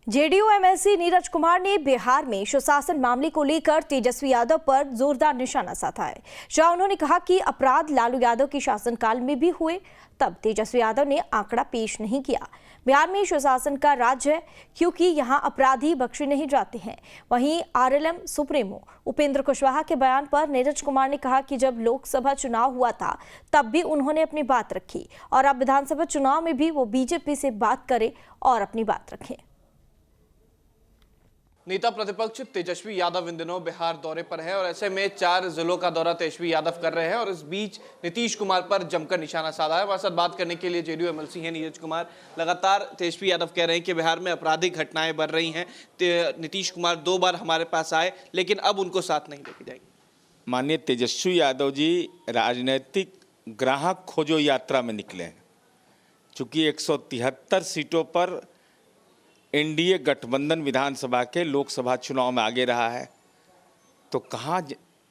JDU MLC Neeraj Kumar ने बिहार में सुशासन मामले को लेकर तेजस्वी यादव पर जोरदार निशाना साधा है। जहां उन्होंने कहा कि अपराध लालू यादव के शासनकाल में भी हुए, तब तेजस्वी यादव ने आंकड़ा पेश नहीं किया। बिहार में सुशासन का राज है क्योंकि यहां अपराधी बख्शे नहीं जाते हैं। वहीं आरएलएम सुप्रीमो उपेंद्र कुशवाहा के बयान पर नीरज कुमार ने कहा कि जब लोकसभा चुनाव हुआ था तब भी उन्होंने अपनी बात रखी और अब विधानसभा चुनाव में भी वो बीजेपी से बात करें और अपनी बात रखें। नेता प्रतिपक्ष तेजस्वी यादव इन दिनों बिहार दौरे पर है और ऐसे में 4 जिलों का दौरा तेजस्वी यादव कर रहे हैं और इस बीच नीतीश कुमार पर जमकर निशाना साधा है। हमारे साथ बात करने के लिए जेडीयू एमएलसी हैं नीरज कुमार। लगातार तेजस्वी यादव कह रहे हैं कि बिहार में आपराधिक घटनाएं बढ़ रही हैं। नीतीश कुमार 2 बार हमारे पास आए लेकिन अब उनको साथ नहीं लेके जाएंगे। माननीय तेजस्वी यादव जी राजनीतिक ग्राहक खोजो यात्रा में निकले हैं। चूँकि 173 सीटों पर एनडीए गठबंधन विधानसभा के लोकसभा चुनाव में आगे रहा है, तो कहाँ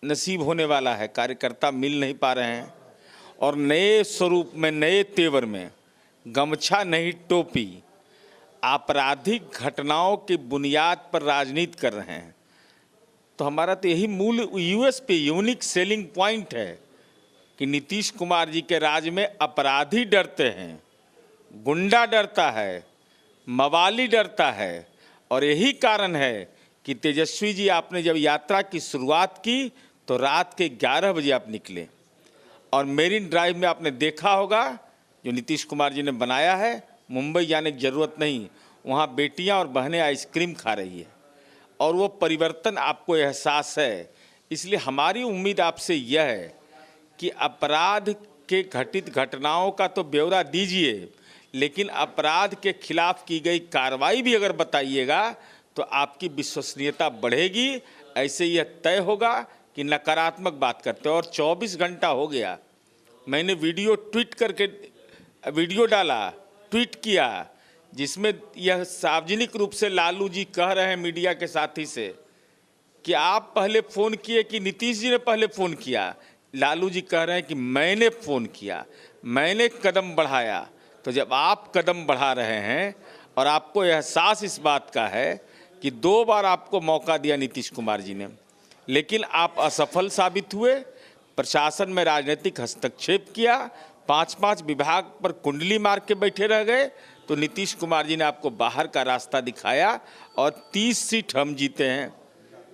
नसीब होने वाला है। कार्यकर्ता मिल नहीं पा रहे हैं और नए स्वरूप में, नए तेवर में, गमछा नहीं टोपी, आपराधिक घटनाओं की बुनियाद पर राजनीति कर रहे हैं। तो हमारा तो यही मूल यूएसपी, यूनिक सेलिंग पॉइंट है कि नीतीश कुमार जी के राज में अपराधी डरते हैं, गुंडा डरता है, मवाली डरता है। और यही कारण है कि तेजस्वी जी आपने जब यात्रा की शुरुआत की तो रात के 11 बजे आप निकले और मेरीन ड्राइव में आपने देखा होगा जो नीतीश कुमार जी ने बनाया है। मुंबई जाने की ज़रूरत नहीं, वहाँ बेटियाँ और बहनें आइसक्रीम खा रही है और वो परिवर्तन आपको एहसास है। इसलिए हमारी उम्मीद आपसे यह है कि अपराध के घटित घटनाओं का तो ब्यौरा दीजिए, लेकिन अपराध के खिलाफ की गई कार्रवाई भी अगर बताइएगा तो आपकी विश्वसनीयता बढ़ेगी। ऐसे यह तय होगा कि नकारात्मक बात करते हैं। और 24 घंटा हो गया, मैंने वीडियो डाला, ट्वीट किया, जिसमें यह सार्वजनिक रूप से लालू जी कह रहे हैं मीडिया के साथी से कि आप पहले फ़ोन किए कि नीतीश जी ने पहले फ़ोन किया। लालू जी कह रहे हैं कि मैंने फ़ोन किया, मैंने कदम बढ़ाया। तो जब आप कदम बढ़ा रहे हैं और आपको एहसास इस बात का है कि 2 बार आपको मौका दिया नीतीश कुमार जी ने, लेकिन आप असफल साबित हुए, प्रशासन में राजनीतिक हस्तक्षेप किया, 5-5 विभाग पर कुंडली मार के बैठे रह गए, तो नीतीश कुमार जी ने आपको बाहर का रास्ता दिखाया और 30 सीट हम जीते हैं।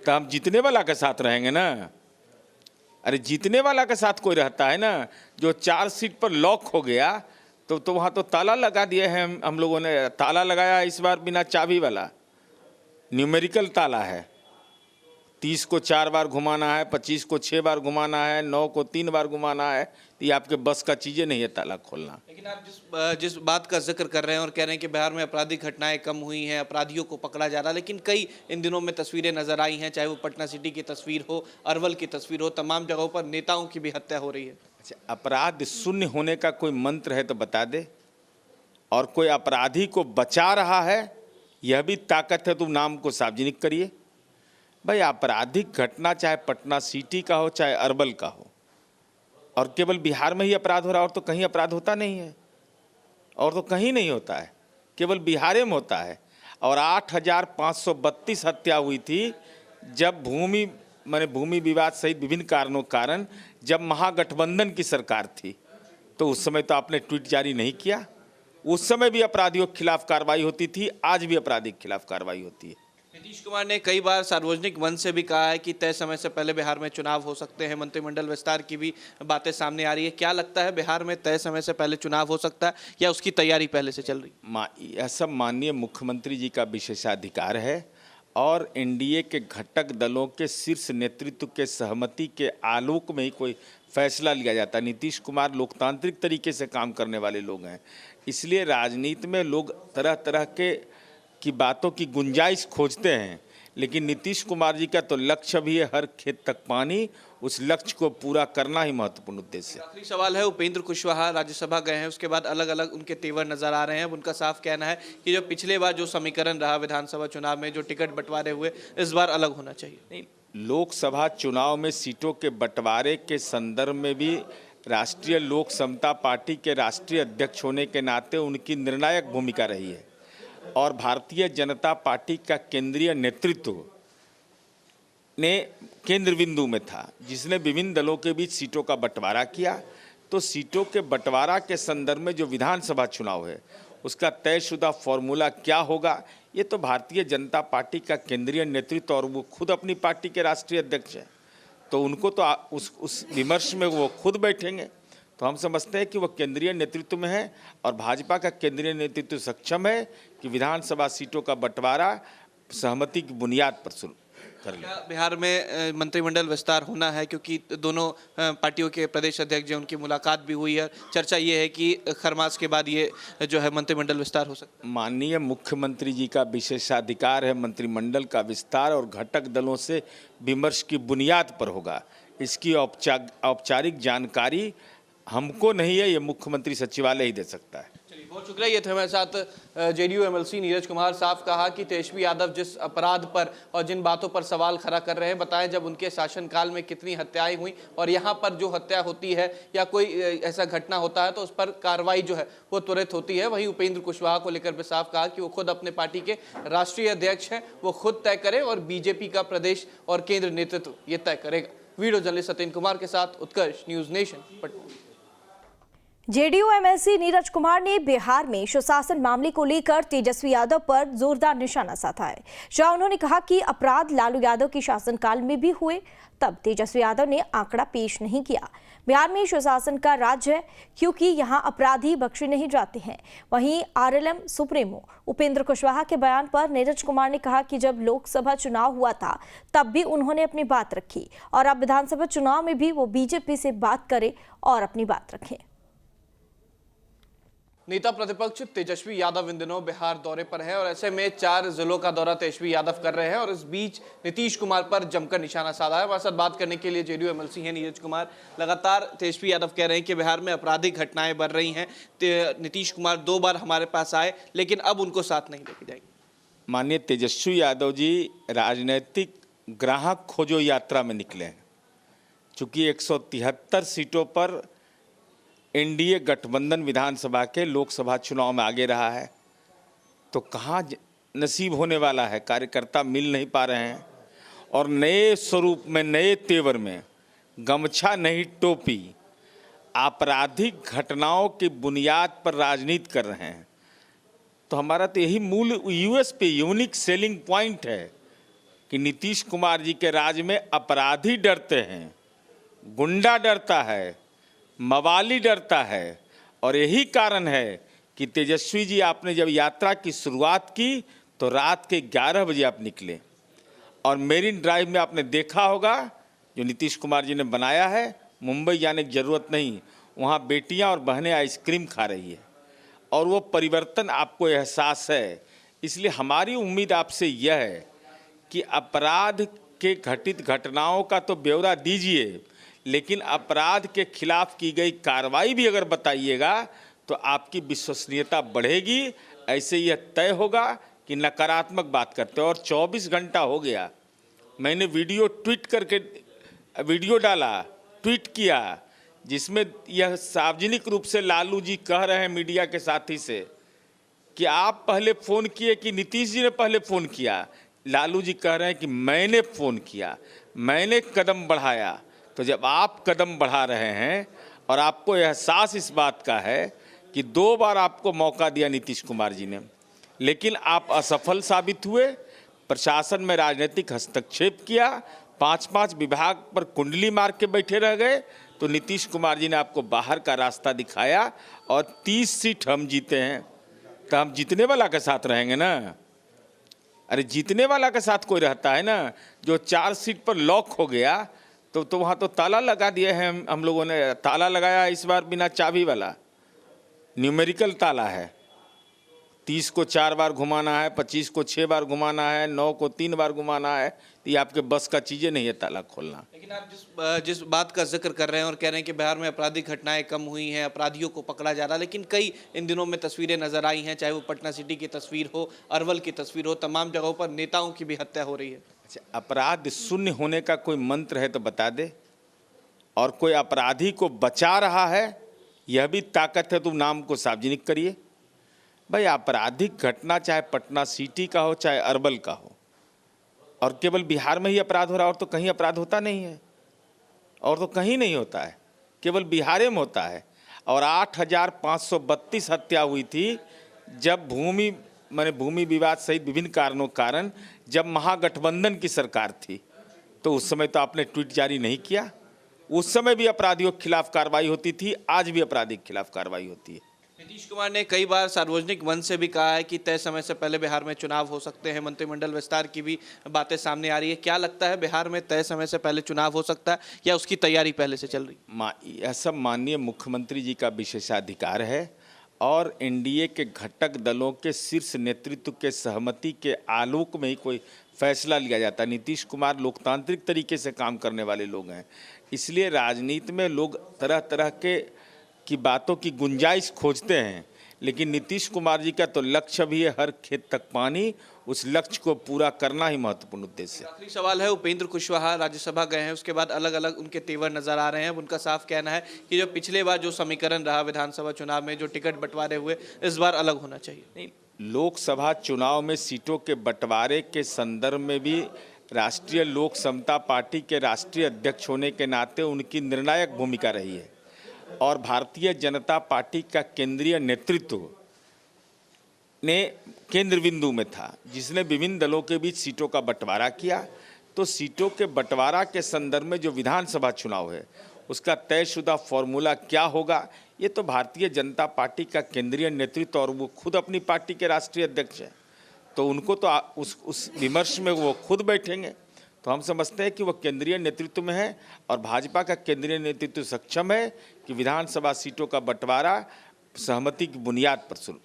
तो हम जीतने वाला के साथ रहेंगे ना। अरे जीतने वाला के साथ कोई रहता है ना। जो 4 सीट पर लॉक हो गया तो वहाँ तो ताला लगा दिए हैं। हम लोगों ने ताला लगाया इस बार बिना चाबी वाला, न्यूमेरिकल ताला है। 30 को 4 बार घुमाना है, 25 को 6 बार घुमाना है, 9 को 3 बार घुमाना है। तो ये आपके बस का चीज़ें नहीं है ताला खोलना। लेकिन आप जिस बात का जिक्र कर रहे हैं और कह रहे हैं कि बिहार में आपराधिक घटनाएं कम हुई हैं, अपराधियों को पकड़ा जा रहा है, लेकिन कई इन दिनों में तस्वीरें नजर आई हैं, चाहे वो पटना सिटी की तस्वीर हो, अरवल की तस्वीर हो, तमाम जगहों पर नेताओं की भी हत्या हो रही है। अच्छा, अपराध शून्य होने का कोई मंत्र है तो बता दे। और कोई अपराधी को बचा रहा है, यह भी ताकत है तो नाम को सार्वजनिक करिए। भाई आपराधिक घटना चाहे पटना सिटी का हो चाहे अरवल का हो, और केवल बिहार में ही अपराध हो रहा है, और तो कहीं अपराध होता नहीं है, और तो कहीं नहीं होता है, केवल बिहार में होता है। और 8,532 हत्या हुई थी जब भूमि विवाद सहित विभिन्न कारणों कारण जब महागठबंधन की सरकार थी। तो उस समय तो आपने ट्वीट जारी नहीं किया। उस समय भी अपराधियों के खिलाफ कार्रवाई होती थी, आज भी अपराधी के खिलाफ कार्रवाई होती है। नीतीश कुमार ने कई बार सार्वजनिक मंच से भी कहा है कि तय समय से पहले बिहार में चुनाव हो सकते हैं। मंत्रिमंडल विस्तार की भी बातें सामने आ रही है। क्या लगता है, बिहार में तय समय से पहले चुनाव हो सकता है या उसकी तैयारी पहले से चल रही? यह सब माननीय मुख्यमंत्री जी का विशेषाधिकार है और एनडीए के घटक दलों के शीर्ष नेतृत्व के सहमति के आलोक में ही कोई फैसला लिया जाता है। नीतीश कुमार लोकतांत्रिक तरीके से काम करने वाले लोग हैं, इसलिए राजनीति में लोग तरह तरह की बातों की गुंजाइश खोजते हैं, लेकिन नीतीश कुमार जी का तो लक्ष्य भी है हर खेत तक पानी। उस लक्ष्य को पूरा करना ही महत्वपूर्ण उद्देश्य है। आखिरी सवाल है, उपेंद्र कुशवाहा राज्यसभा गए हैं, उसके बाद अलग अलग उनके तेवर नजर आ रहे हैं। उनका साफ कहना है कि जो पिछले बार जो समीकरण रहा विधानसभा चुनाव में, जो टिकट बंटवारे हुए, इस बार अलग होना चाहिए। नहीं, लोकसभा चुनाव में सीटों के बंटवारे के संदर्भ में भी राष्ट्रीय लोक समता पार्टी के राष्ट्रीय अध्यक्ष होने के नाते उनकी निर्णायक भूमिका रही है। और भारतीय जनता पार्टी का केंद्रीय नेतृत्व ने केंद्र बिंदु में था, जिसने विभिन्न दलों के बीच सीटों का बंटवारा किया। तो सीटों के बंटवारा के संदर्भ में जो विधानसभा चुनाव है उसका तयशुदा फॉर्मूला क्या होगा, ये तो भारतीय जनता पार्टी का केंद्रीय नेतृत्व और वो खुद अपनी पार्टी के राष्ट्रीय अध्यक्ष हैं, तो उनको तो उस विमर्श में वो खुद बैठेंगे। तो हम समझते हैं कि वो केंद्रीय नेतृत्व में है और भाजपा का केंद्रीय नेतृत्व सक्षम है कि विधानसभा सीटों का बंटवारा सहमति की बुनियाद पर शुरू कर ले। क्या बिहार में मंत्रिमंडल विस्तार होना है, क्योंकि दोनों पार्टियों के प्रदेश अध्यक्ष जो उनकी मुलाकात भी हुई है, चर्चा ये है कि खरमास के बाद ये जो है मंत्रिमंडल विस्तार हो सकता है। माननीय मुख्यमंत्री जी का विशेषाधिकार है मंत्रिमंडल का विस्तार और घटक दलों से विमर्श की बुनियाद पर होगा। इसकी औपचारिक जानकारी हमको नहीं है, ये मुख्यमंत्री सचिवालय ही दे सकता है। चलिए, बहुत शुक्रिया। ये थे हमारे साथ जेडीयू एमएलसी नीरज कुमार। साफ कहा कि तेजस्वी यादव जिस अपराध पर और जिन बातों पर सवाल खड़ा कर रहे हैं, बताएं जब उनके शासनकाल में कितनी हत्याएं हुई और यहाँ पर जो हत्या होती है या कोई ऐसा घटना होता है तो उस पर कार्रवाई जो है वो त्वरित होती है। वहीं उपेंद्र कुशवाहा को लेकर भी साफ कहा कि वो खुद अपने पार्टी के राष्ट्रीय अध्यक्ष हैं, वो खुद तय करें और बीजेपी का प्रदेश और केंद्र नेतृत्व ये तय करेगा। वीडियो जर्नलिस्ट सत्येंद्र कुमार के साथ Utkarsh, news nation, Patna. JDU MLC Neeraj Kumar ने बिहार में सुशासन मामले को लेकर तेजस्वी यादव पर जोरदार निशाना साधा है। जहां उन्होंने कहा कि अपराध लालू यादव के शासनकाल में भी हुए, तब तेजस्वी यादव ने आंकड़ा पेश नहीं किया। बिहार में सुशासन का राज है क्योंकि यहां अपराधी बख्शे नहीं जाते हैं। वहीं आरएलएम सुप्रीमो उपेंद्र कुशवाहा के बयान पर नीरज कुमार ने कहा कि जब लोकसभा चुनाव हुआ था तब भी उन्होंने अपनी बात रखी और अब विधानसभा चुनाव में भी वो बीजेपी से बात करें और अपनी बात रखें। नेता प्रतिपक्ष तेजस्वी यादव इन दिनों बिहार दौरे पर है और ऐसे में 4 जिलों का दौरा तेजस्वी यादव कर रहे हैं और इस बीच नीतीश कुमार पर जमकर निशाना साधा है। हमारे साथ बात करने के लिए जेडीयू एमएलसी हैं नीरज कुमार। लगातार तेजस्वी यादव कह रहे हैं कि बिहार में आपराधिक घटनाएं बढ़ रही हैं। नीतीश कुमार 2 बार हमारे पास आए लेकिन अब उनको साथ नहीं लेके जाएंगे। माननीय तेजस्वी यादव जी राजनीतिक ग्राहक खोजो यात्रा में निकले हैं। चूँकि 173 सीटों पर एनडीए गठबंधन विधानसभा के लोकसभा चुनाव में आगे रहा है, तो कहाँ नसीब होने वाला है। कार्यकर्ता मिल नहीं पा रहे हैं और नए स्वरूप में, नए तेवर में, गमछा नहीं टोपी, आपराधिक घटनाओं की बुनियाद पर राजनीति कर रहे हैं। तो हमारा तो यही मूल यूएसपी, यूनिक सेलिंग पॉइंट है कि नीतीश कुमार जी के राज में अपराधी डरते हैं, गुंडा डरता है, मवाली डरता है। और यही कारण है कि तेजस्वी जी आपने जब यात्रा की शुरुआत की तो रात के 11 बजे आप निकले और मेरिन ड्राइव में आपने देखा होगा जो नीतीश कुमार जी ने बनाया है। मुंबई जाने की ज़रूरत नहीं, वहाँ बेटियाँ और बहनें आइसक्रीम खा रही है और वो परिवर्तन आपको एहसास है। इसलिए हमारी उम्मीद आपसे यह है कि अपराध के घटित घटनाओं का तो ब्यौरा दीजिए, लेकिन अपराध के खिलाफ की गई कार्रवाई भी अगर बताइएगा तो आपकी विश्वसनीयता बढ़ेगी। ऐसे यह तय होगा कि नकारात्मक बात करते हो। और 24 घंटा हो गया, मैंने वीडियो डाला, ट्वीट किया, जिसमें यह सार्वजनिक रूप से लालू जी कह रहे हैं मीडिया के साथी से कि आप पहले फ़ोन किए कि नीतीश जी ने पहले फ़ोन किया। लालू जी कह रहे हैं कि मैंने फ़ोन किया, मैंने कदम बढ़ाया। तो जब आप कदम बढ़ा रहे हैं और आपको एहसास इस बात का है कि 2 बार आपको मौका दिया नीतीश कुमार जी ने, लेकिन आप असफल साबित हुए, प्रशासन में राजनीतिक हस्तक्षेप किया, 5-5 विभाग पर कुंडली मार के बैठे रह गए, तो नीतीश कुमार जी ने आपको बाहर का रास्ता दिखाया और 30 सीट हम जीते हैं। तो हम जीतने वाला के साथ रहेंगे ना। अरे जीतने वाला के साथ कोई रहता है ना। जो 4 सीट पर लॉक हो गया तो वहाँ तो ताला लगा दिए हैं। हम लोगों ने ताला लगाया इस बार बिना चाबी वाला, न्यूमेरिकल ताला है। 30 को 4 बार घुमाना है, 25 को 6 बार घुमाना है, 9 को 3 बार घुमाना है। तो ये आपके बस का चीज़ें नहीं है ताला खोलना। लेकिन आप जिस बात का जिक्र कर रहे हैं और कह रहे हैं कि बिहार में आपराधिक घटनाएं कम हुई हैं, अपराधियों को पकड़ा जा रहा है, लेकिन कई इन दिनों में तस्वीरें नजर आई हैं, चाहे वो पटना सिटी की तस्वीर हो, अरवल की तस्वीर हो, तमाम जगहों पर नेताओं की भी हत्या हो रही है। अच्छा, अपराध शून्य होने का कोई मंत्र है तो बता दे, और कोई अपराधी को बचा रहा है, यह भी ताकत है तो नाम को सार्वजनिक करिए। भाई आपराधिक घटना चाहे पटना सिटी का हो चाहे अरवल का हो, और केवल बिहार में ही अपराध हो रहा है, और तो कहीं अपराध होता नहीं है, और तो कहीं नहीं होता है, केवल बिहार में होता है। और 8,532 हत्या हुई थी जब भूमि विवाद सहित विभिन्न कारणों के कारण जब महागठबंधन की सरकार थी, तो उस समय तो आपने ट्वीट जारी नहीं किया। उस समय भी अपराधियों के खिलाफ कार्रवाई होती थी, आज भी अपराधी के खिलाफ कार्रवाई होती है। नीतीश कुमार ने कई बार सार्वजनिक मंच से भी कहा है कि तय समय से पहले बिहार में चुनाव हो सकते हैं, मंत्रिमंडल विस्तार की भी बातें सामने आ रही है। क्या लगता है बिहार में तय समय से पहले चुनाव हो सकता है या उसकी तैयारी पहले से चल रही? यह सब माननीय मुख्यमंत्री जी का विशेषाधिकार है और एनडीए के घटक दलों के शीर्ष नेतृत्व के सहमति के आलोक में ही कोई फैसला लिया जाता है। नीतीश कुमार लोकतांत्रिक तरीके से काम करने वाले लोग हैं, इसलिए राजनीति में लोग तरह तरह की बातों की गुंजाइश खोजते हैं, लेकिन नीतीश कुमार जी का तो लक्ष्य भी है हर खेत तक पानी, उस लक्ष्य को पूरा करना ही महत्वपूर्ण उद्देश्य है। आखिरी सवाल है, उपेंद्र कुशवाहा राज्यसभा गए हैं, उसके बाद अलग अलग उनके तेवर नजर आ रहे हैं। उनका साफ कहना है कि जो पिछले बार जो समीकरण रहा विधानसभा चुनाव में, जो टिकट बंटवारे हुए, इस बार अलग होना चाहिए। नहीं, लोकसभा चुनाव में सीटों के बंटवारे के संदर्भ में भी राष्ट्रीय लोक समता पार्टी के राष्ट्रीय अध्यक्ष होने के नाते उनकी निर्णायक भूमिका रही है, और भारतीय जनता पार्टी का केंद्रीय नेतृत्व ने केंद्र बिंदु में था, जिसने विभिन्न दलों के बीच सीटों का बंटवारा किया। तो सीटों के बंटवारा के संदर्भ में जो विधानसभा चुनाव है उसका तयशुदा फॉर्मूला क्या होगा, ये तो भारतीय जनता पार्टी का केंद्रीय नेतृत्व, और वो खुद अपनी पार्टी के राष्ट्रीय अध्यक्ष हैं, तो उनको तो उस विमर्श में वो खुद बैठेंगे। तो हम समझते हैं कि वो केंद्रीय नेतृत्व में है, और भाजपा का केंद्रीय नेतृत्व सक्षम है कि विधानसभा सीटों का बंटवारा सहमति की बुनियाद पर शुरू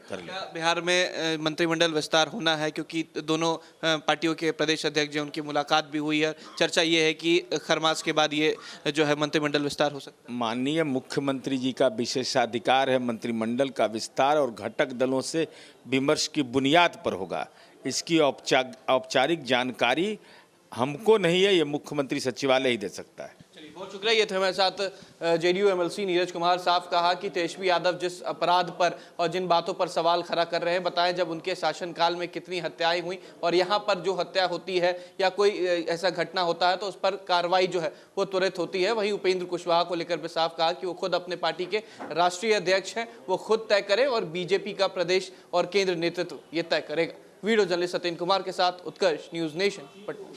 कर ले। बिहार में मंत्रिमंडल विस्तार होना है, क्योंकि दोनों पार्टियों के प्रदेश अध्यक्ष जो उनकी मुलाकात भी हुई है। चर्चा ये है कि खरमास के बाद ये जो है मंत्रिमंडल विस्तार हो सकता है। माननीय मुख्यमंत्री जी का विशेषाधिकार है मंत्रिमंडल का विस्तार, और घटक दलों से विमर्श की बुनियाद पर होगा। इसकी औपचारिक जानकारी हमको नहीं है, ये मुख्यमंत्री सचिवालय ही दे सकता है। चलिए, बहुत शुक्रिया। ये थे हमारे साथ जेडीयू एमएलसी नीरज कुमार। साफ कहा कि तेजस्वी यादव जिस अपराध पर और जिन बातों पर सवाल खड़ा कर रहे हैं, बताएं जब उनके शासनकाल में कितनी हत्याएं हुई, और यहाँ पर जो हत्या होती है या कोई ऐसा घटना होता है तो उस पर कार्रवाई जो है वो त्वरित होती है। वहीं उपेंद्र कुशवाहा को लेकर भी साफ कहा कि वो खुद अपने पार्टी के राष्ट्रीय अध्यक्ष हैं, वो खुद तय करें, और बीजेपी का प्रदेश और केंद्र नेतृत्व ये तय करेगा। वीडियो जर्नलिस्ट सत्येंद्र कुमार के साथ उत्कर्ष, न्यूज़ नेशन, पटना।